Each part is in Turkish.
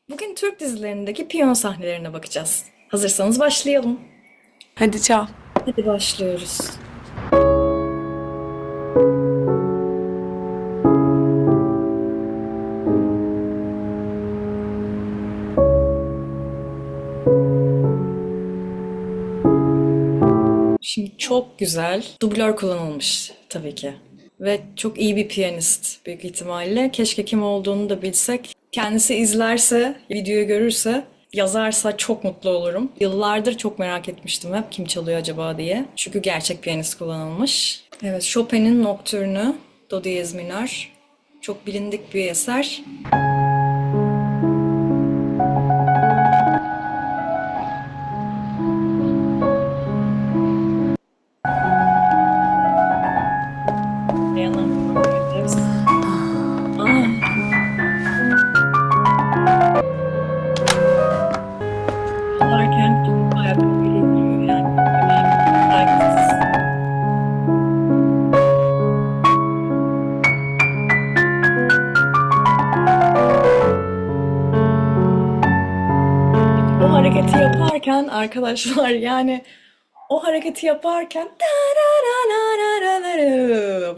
Bugün Türk dizilerindeki piyano sahnelerine bakacağız. Hazırsanız başlayalım. Hadi çal. Hadi başlıyoruz. Şimdi çok güzel dublör kullanılmış tabii ki. Ve çok iyi bir piyanist büyük ihtimalle. Keşke kim olduğunu da bilsek. Kendisi izlerse, videoyu görürse, yazarsa çok mutlu olurum. Yıllardır çok merak etmiştim hep kim çalıyor acaba diye. Çünkü gerçek piyanist kullanılmış. Evet, Chopin'in Nocturne'ü, Do diyez minör. Çok bilindik bir eser. Dayanamıyorum. Ah, çalarken çok ayakkabı geliyor yani. Saygısız. O hareketi yaparken arkadaşlar yani o hareketi yaparken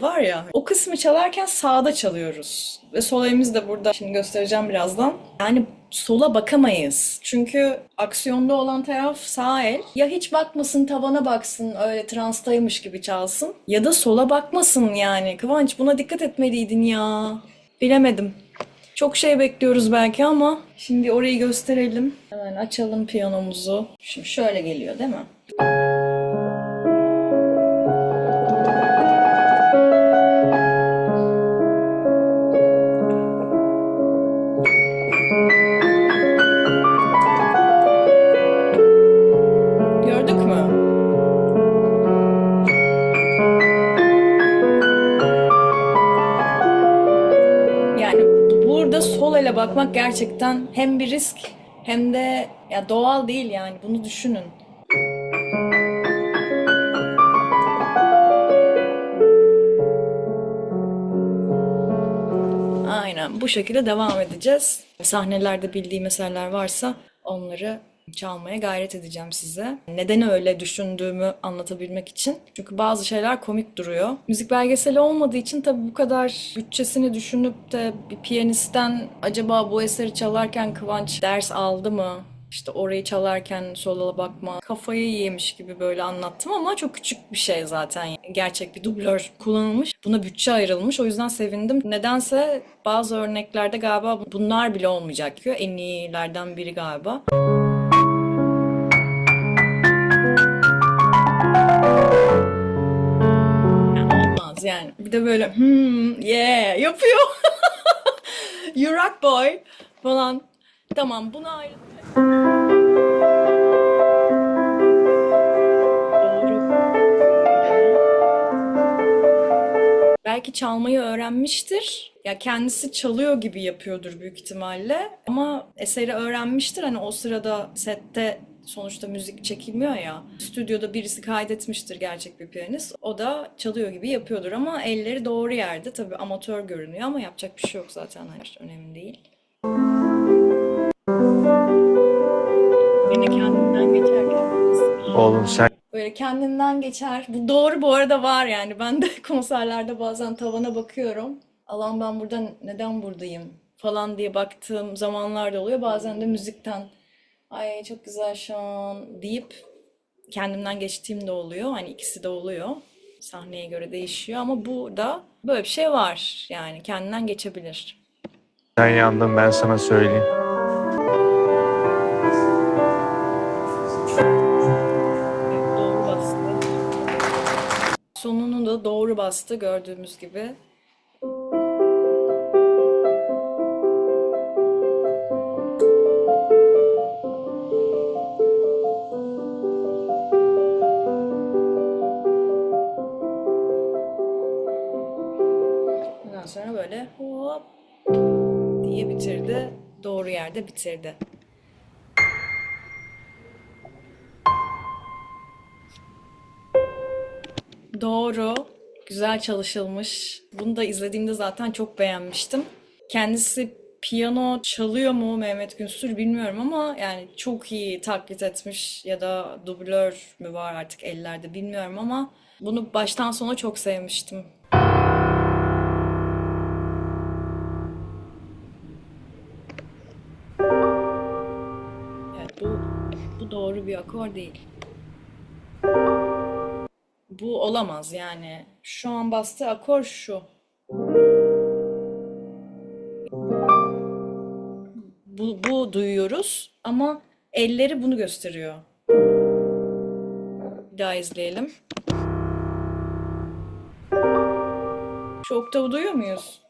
var ya o kısmı çalarken sağda çalıyoruz. Ve sol elimiz de burada. Şimdi göstereceğim birazdan. Yani sola bakamayız. Çünkü aksiyonda olan taraf sağ el. Ya hiç bakmasın tavana baksın öyle transtaymış gibi çalsın. Ya da sola bakmasın yani. Kıvanç buna dikkat etmeliydin ya. Bilemedim. Çok şey bekliyoruz belki ama şimdi orayı gösterelim. Hemen açalım piyanomuzu. Şimdi şöyle geliyor değil mi? Gördük mü? Yani burada sol ele bakmak gerçekten hem bir risk hem de ya doğal değil yani bunu düşünün. Aynen bu şekilde devam edeceğiz. Sahnelerde bildiğim eserler varsa onları çalmaya gayret edeceğim size. Neden öyle düşündüğümü anlatabilmek için. Çünkü bazı şeyler komik duruyor. Müzik belgeseli olmadığı için tabii bu kadar bütçesini düşünüp de bir piyanistten acaba bu eseri çalarken Kıvanç ders aldı mı? İşte orayı çalarken sola bakma, kafayı yemiş gibi böyle anlattım ama çok küçük bir şey zaten. Gerçek bir dublör kullanılmış. Buna bütçe ayrılmış. O yüzden sevindim. Nedense bazı örneklerde galiba bunlar bile olmayacak diyor. En iyilerden biri galiba. Olmaz yani. Bir de böyle yeah yapıyor. You rock boy falan. Tamam bunu ayrı. Belki çalmayı öğrenmiştir. Ya kendisi çalıyor gibi yapıyordur büyük ihtimalle. Ama eseri öğrenmiştir. Hani o sırada sette sonuçta müzik çekilmiyor ya. Stüdyoda birisi kaydetmiştir gerçek bir piyanist. O da çalıyor gibi yapıyordur ama elleri doğru yerde. Tabii amatör görünüyor ama yapacak bir şey yok zaten. Hani önemli değil. Yine kendinden geçerken. Oğlum sen Böyle kendinden geçer. Bu doğru bu arada var yani. Ben de konserlerde bazen tavana bakıyorum. Allah'ım ben burada neden buradayım falan diye baktığım zamanlar da oluyor. Bazen de müzikten ay çok güzel şu an deyip kendimden geçtiğim de oluyor. Hani ikisi de oluyor. Sahneye göre değişiyor ama burada böyle bir şey var. Yani kendinden geçebilir. yandın ben sana söyleyeyim. Evet, doğru bastı. Sonunu da doğru bastı gördüğümüz gibi. Ondan sonra böyle hop diye bitirdi. Doğru yerde bitirdi. Doğru. Güzel çalışılmış. Bunu da izlediğimde zaten çok beğenmiştim. Kendisi piyano çalıyor mu Mehmet Günsür bilmiyorum ama yani çok iyi taklit etmiş ya da dublör mü var artık ellerde bilmiyorum ama bunu baştan sona çok sevmiştim. Evet, bu doğru bir akor değil. Bu olamaz yani. Şu an bastığı akor şu. Bu duyuyoruz ama elleri bunu gösteriyor. Bir daha izleyelim. Şu oktavı duyuyor muyuz?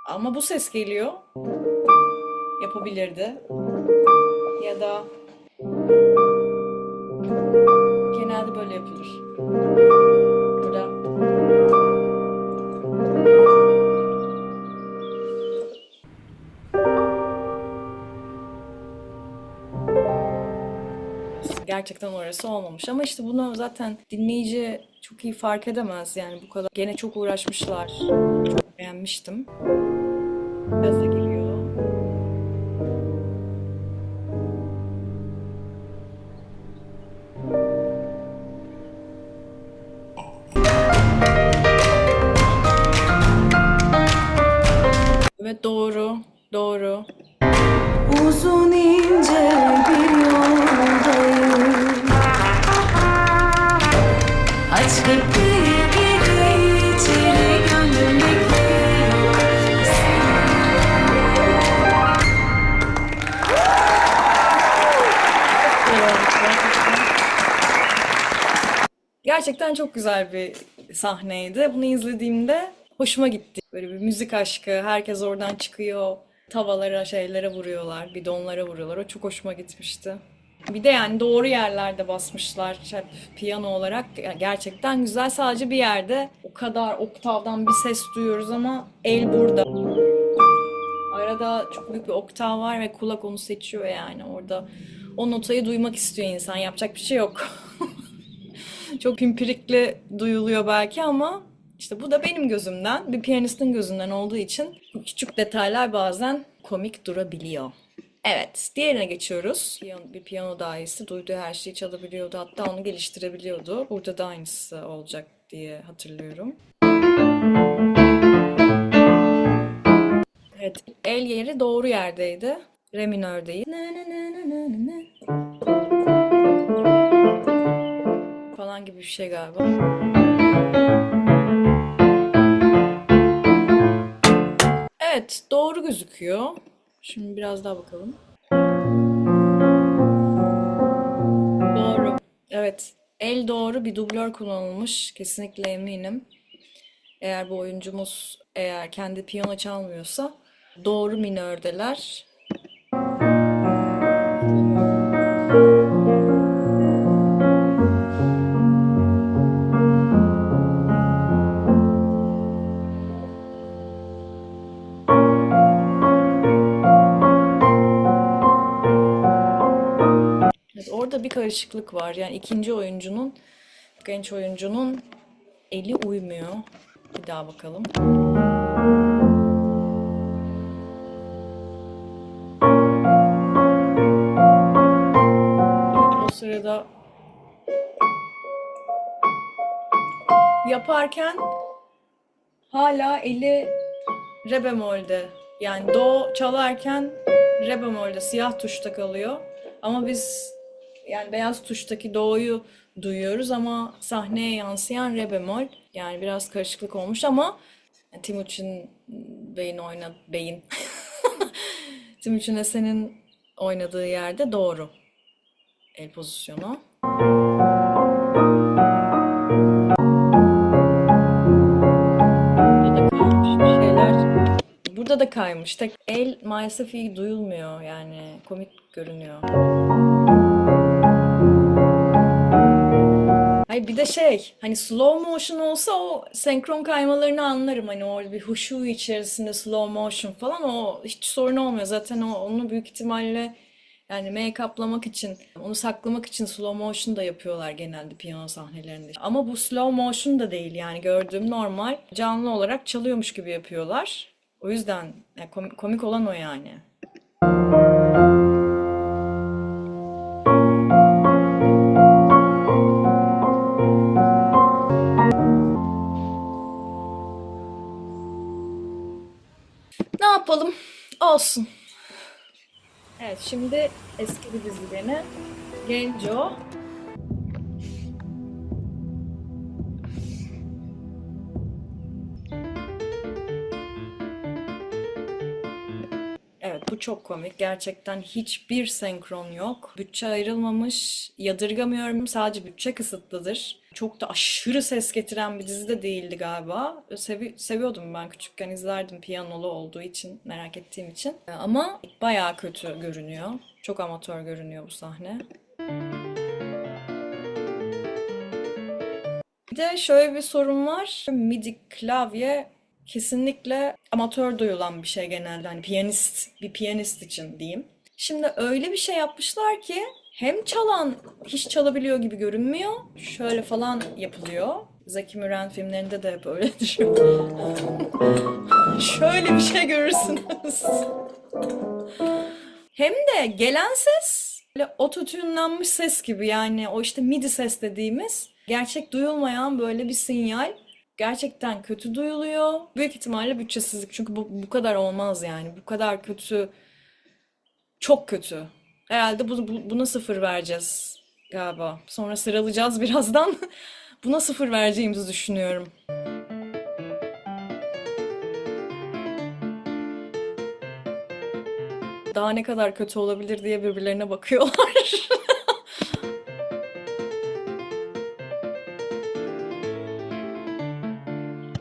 Ama bu ses geliyor. Yapabilirdi. Ya da genelde böyle yapılır. Burada gerçekten orası olmamış. Ama işte bunu zaten dinleyici çok iyi fark edemez. Yani bu kadar. Gene çok uğraşmışlar. Çok beğenmiştim. Gaza geliyor. Evet doğru. Doğru. Uzun ince bir yoldayım. Aç kapıyı gir içeri gönlüm bekliyor. Gerçekten çok güzel bir sahneydi. Bunu izlediğimde hoşuma gitti. Böyle bir müzik aşkı, herkes oradan çıkıyor. Tavalara, şeylere vuruyorlar, bidonlara vuruyorlar. O çok hoşuma gitmişti. Bir de yani doğru yerlerde basmışlar hep piyano olarak. Yani gerçekten güzel. Sadece bir yerde o kadar oktavdan bir ses duyuyoruz ama el burada. Arada çok büyük bir oktav var ve kulak onu seçiyor yani. Orada o notayı duymak istiyor insan. Yapacak bir şey yok. Çok pimpirikli duyuluyor belki ama işte bu da benim gözümden, bir piyanistin gözünden olduğu için bu küçük detaylar bazen komik durabiliyor. Evet, diğerine geçiyoruz. Bir piyano dahisi duyduğu her şeyi çalabiliyordu. Hatta onu geliştirebiliyordu. Burada da aynısı olacak diye hatırlıyorum. Evet, el yeri doğru yerdeydi. Re minördeyi. Falan gibi bir şey galiba. Evet, doğru gözüküyor. Şimdi biraz daha bakalım. Doğru. Evet, el doğru bir dublör kullanılmış. Kesinlikle eminim. Eğer bu oyuncumuz eğer kendi piyano çalmıyorsa doğru minördeler. Evet, orada bir karışıklık var. Yani ikinci oyuncunun, genç oyuncunun eli uymuyor. Bir daha bakalım. O sırada yaparken hala eli re bemolde. Yani do çalarken re bemolde siyah tuşta kalıyor. Ama biz yani beyaz tuştaki do'yu duyuyoruz ama sahneye yansıyan re bemol. Yani biraz karışıklık olmuş ama Timuçin Bey'in Timuçin Esen'in oynadığı yerde doğru el pozisyonu. Burada da kaymış bir şeyler. Burada da kaymış. Tek el maalesef iyi duyulmuyor yani komik görünüyor. Hayır bir de şey hani slow motion olsa o senkron kaymalarını anlarım. Hani orada bir huşu içerisinde slow motion falan o hiç sorun olmuyor. Zaten onu büyük ihtimalle Yani make-up'lamak için, onu saklamak için slow motion da yapıyorlar genelde piyano sahnelerinde. Ama bu slow motion da değil yani gördüğüm normal canlı olarak çalıyormuş gibi yapıyorlar. O yüzden yani komik olan o yani. Ne yapalım? Olsun. Evet, şimdi eski bir dizi gene. Genco. Evet, bu çok komik. Gerçekten hiçbir senkron yok. Bütçe ayrılmamış. Yadırgamıyorum. Sadece bütçe kısıtlıdır. Çok da aşırı ses getiren bir dizi de değildi galiba. Seviyordum ben küçükken izlerdim piyanolu olduğu için, merak ettiğim için. Ama bayağı kötü görünüyor. Çok amatör görünüyor bu sahne. Bir de şöyle bir sorun var. MIDI klavye kesinlikle amatör duyulan bir şey genelde. Hani bir piyanist için diyeyim. Şimdi öyle bir şey yapmışlar ki hem çalan hiç çalabiliyor gibi görünmüyor. Şöyle falan yapılıyor. Zeki Müren filmlerinde de hep öyledir. Şöyle bir şey görürsünüz. Hem de gelen ses böyle ototune'lanmış ses gibi yani o işte MIDI ses dediğimiz gerçek duyulmayan böyle bir sinyal gerçekten kötü duyuluyor. Büyük ihtimalle bütçesizlik çünkü bu kadar olmaz yani bu kadar kötü çok kötü. Herhalde buna sıfır vereceğiz galiba. Sonra sıralayacağız birazdan. Buna sıfır vereceğimizi düşünüyorum. Daha ne kadar kötü olabilir diye birbirlerine bakıyorlar.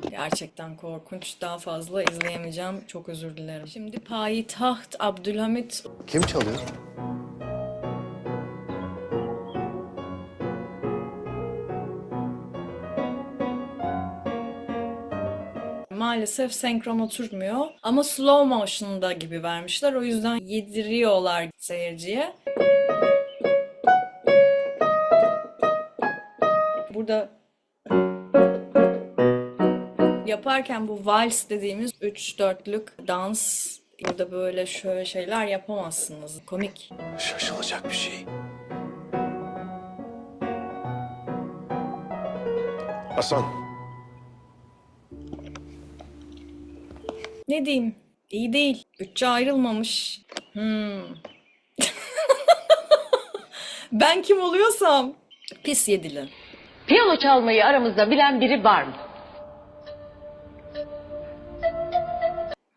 Gerçekten korkunç. Daha fazla izleyemeyeceğim. Çok özür dilerim. Şimdi Payitaht Abdülhamit Kim çalıyor? maalesef senkron oturmuyor. Ama slow motion'da gibi vermişler. O yüzden yediriyorlar seyirciye. Burada yaparken bu vals dediğimiz 3-4'lük dans burada böyle şöyle şeyler yapamazsınız. Komik. Şaşılacak bir şey. Hasan, Ne diyeyim? İyi değil. Bütçe ayrılmamış. Ben kim oluyorsam pis yedili. Piyano çalmayı aramızda bilen biri var mı?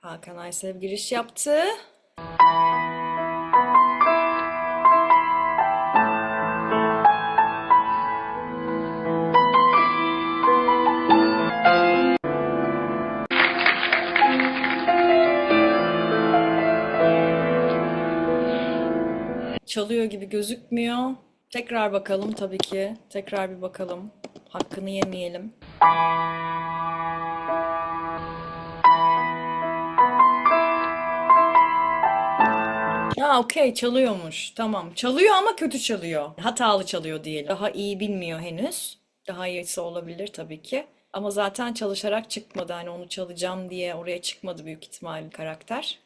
Hakan Aysev giriş yaptı. Çalıyor gibi gözükmüyor. Tekrar bakalım tabii ki. Tekrar bir bakalım. Hakkını yemeyelim. Ha okey çalıyormuş. Tamam. Çalıyor ama kötü çalıyor. Hatalı çalıyor diyelim. Daha iyi bilmiyor henüz. Daha iyisi olabilir tabii ki. Ama zaten çalışarak çıkmadı. Hani onu çalacağım diye oraya çıkmadı büyük ihtimalle karakter.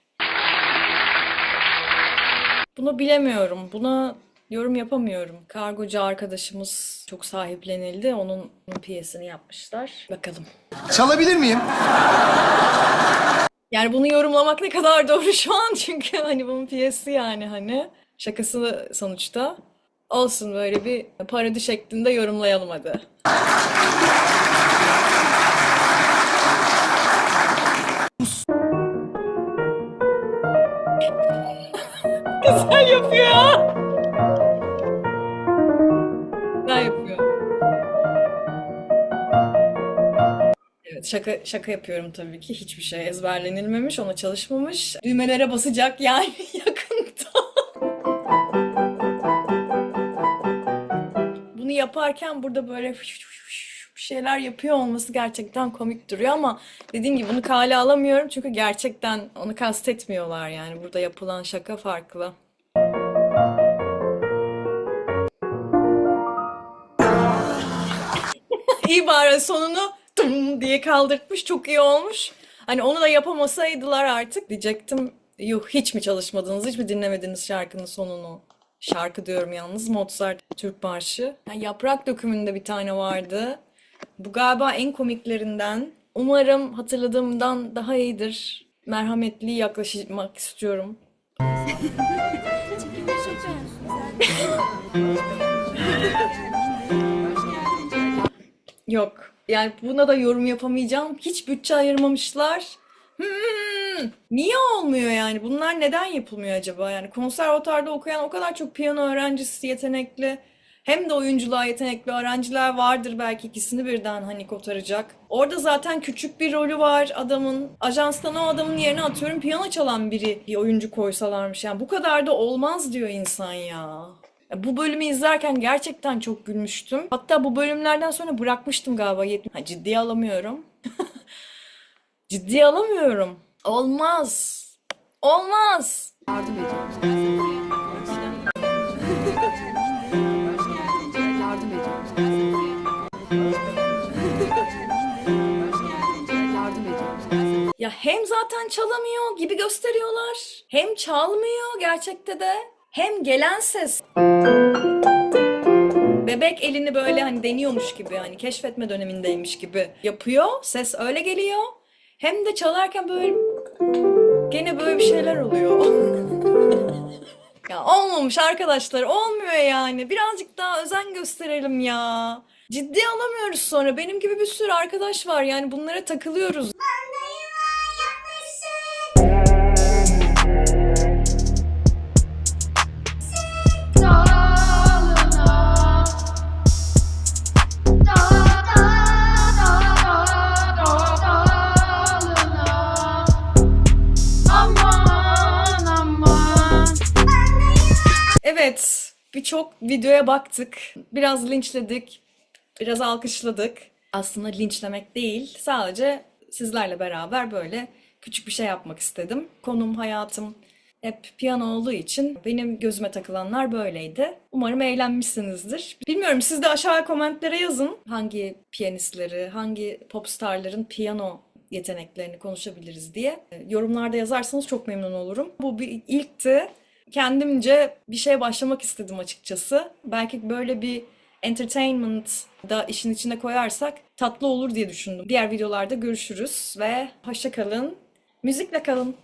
Bunu bilemiyorum. Buna yorum yapamıyorum. Kargocu arkadaşımız çok sahiplenildi. Onun piyesini yapmışlar. Bakalım. çalabilir miyim? Yani bunu yorumlamak ne kadar doğru şu an çünkü hani bunun piyesi yani hani şakası sonuçta. Olsun böyle bir parodi şeklinde yorumlayalım hadi. Güzel yapıyor ya. Güzel yapıyor. Evet şaka yapıyorum tabii ki. Hiçbir şey ezberlenilmemiş, ona çalışmamış. Düğmelere basacak yani yakında. Bunu yaparken burada böyle bir şeyler yapıyor olması gerçekten komik duruyor ama dediğim gibi bunu kale alamıyorum çünkü gerçekten onu kastetmiyorlar yani. Burada yapılan şaka farklı. İyi bari sonunu tum diye kaldırtmış. Çok iyi olmuş. Hani onu da yapamasaydılar artık diyecektim. Yuh, hiç mi çalışmadınız? Hiç mi dinlemediniz şarkının sonunu? Şarkı diyorum yalnız. Mozart Türk Marşı. Yani Yaprak Dökümü'nde bir tane vardı. Bu galiba en komiklerinden. Umarım hatırladığımdan daha iyidir. Merhametli yaklaşmak istiyorum. Yok. Yani buna da yorum yapamayacağım. Hiç bütçe ayırmamışlar. Niye olmuyor yani? Bunlar neden yapılmıyor acaba? Yani konservatuarda okuyan o kadar çok piyano öğrencisi yetenekli, hem de oyunculuğa yetenekli öğrenciler vardır, belki ikisini birden hani kotaracak. Orada zaten küçük bir rolü var adamın. Ajanstan o adamın yerine atıyorum piyano çalan bir oyuncu koysalarmış. Yani bu kadar da olmaz diyor insan ya. Bu bölümü izlerken gerçekten çok gülmüştüm. Hatta bu bölümlerden sonra bırakmıştım galiba. Ciddiye alamıyorum. Ciddiye alamıyorum. Olmaz. Olmaz. Yardım ediyorum. Yardım ediyorum. Yardım ediyorum. Ya hem zaten çalamıyor gibi gösteriyorlar. Hem çalmıyor gerçekte de. Hem gelen ses. Bebek elini böyle hani deniyormuş gibi, hani keşfetme dönemindeymiş gibi yapıyor. Ses öyle geliyor. Hem de çalarken böyle gene böyle bir şeyler oluyor. Ya olmamış arkadaşlar, olmuyor yani. Birazcık daha özen gösterelim ya. Ciddiye alamıyoruz sonra. Benim gibi bir sürü arkadaş var yani, bunlara takılıyoruz. Evet, birçok videoya baktık. Biraz linçledik, biraz alkışladık. Aslında linçlemek değil, sadece sizlerle beraber böyle küçük bir şey yapmak istedim. Konum, hayatım hep piyano olduğu için benim gözüme takılanlar böyleydi. Umarım eğlenmişsinizdir. Bilmiyorum, siz de aşağı komentlere yazın. Hangi piyanistleri, hangi popstarların piyano yeteneklerini konuşabiliriz diye. Yorumlarda yazarsanız çok memnun olurum. Bu bir ilkti. Kendimce bir şeye başlamak istedim açıkçası. Belki böyle bir entertainment da işin içine koyarsak tatlı olur diye düşündüm. Diğer videolarda görüşürüz ve hoşça kalın. Müzikle kalın.